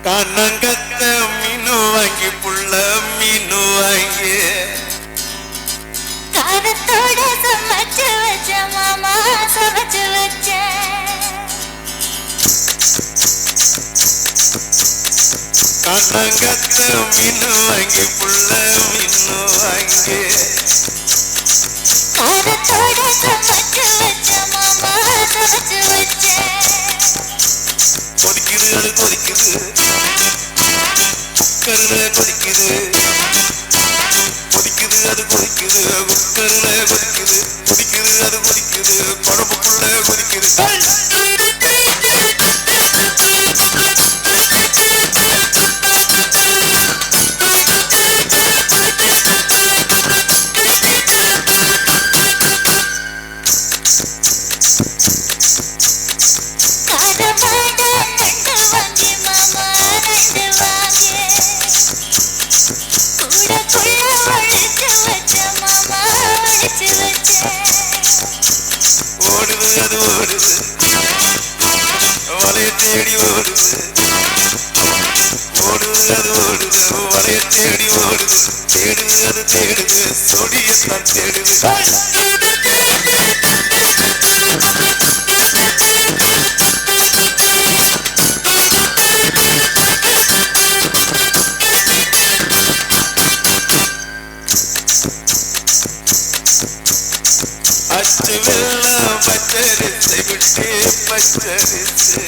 கண்ணங்கத்த மீனு வாங்கி புள்ள மீனு வாங்கி காரத்தோட சமைச்சு வச்ச மாமா சமைச்சு வச்ச கண்ணங்கத்த மீனு வாங்கி புள்ள மீனு வாங்கி காரத்தோட சமைச்சு வச்ச மாமா சமைச்சு வச்ச கொதிக்குது அது கொதிக்குது குக்கர்ல கொதிக்குது கொதிக்குது அது கொதிக்குது குக்கர்ல கொதிக்குது கொதிக்குது அது கொதிக்குது குழம்புக்குள்ள கொதிக்குது ஓடுது அது ஓடுது வலைய தேடி ஓடுது ஓடுது அது ஓடுது வலைய தேடி ஓடுது தேடுது அது தேடுது சொடியத்தான் தேடுது அச்சு வெள்ளம் பச்சரிசை விட்டு பச்சரிசை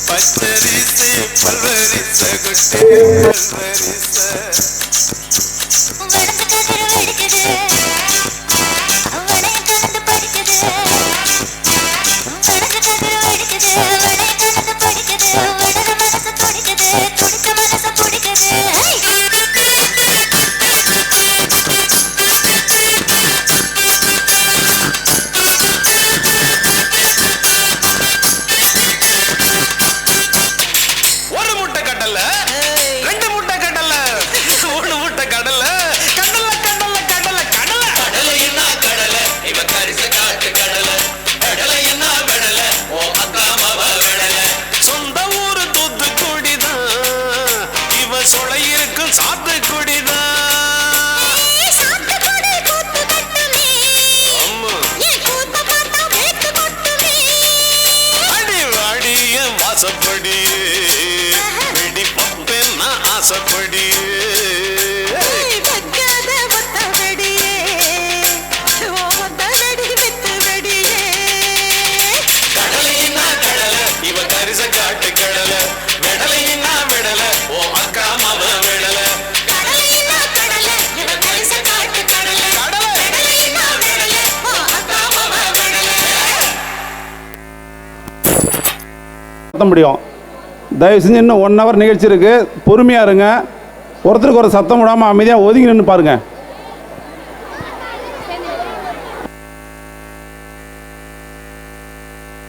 பச்சரிசை பல்வரிசை குட்டி பல்வரிசை முடியும். தயவு செஞ்சு இன்னும் 1 hour நிகழ்ச்சி இருக்குது, பொறுமையாக இருங்க. ஒருத்தருக்கு ஒரு சத்தம் விடாமல் அமைதியாக ஒதுங்கி நின்று பாருங்கள்.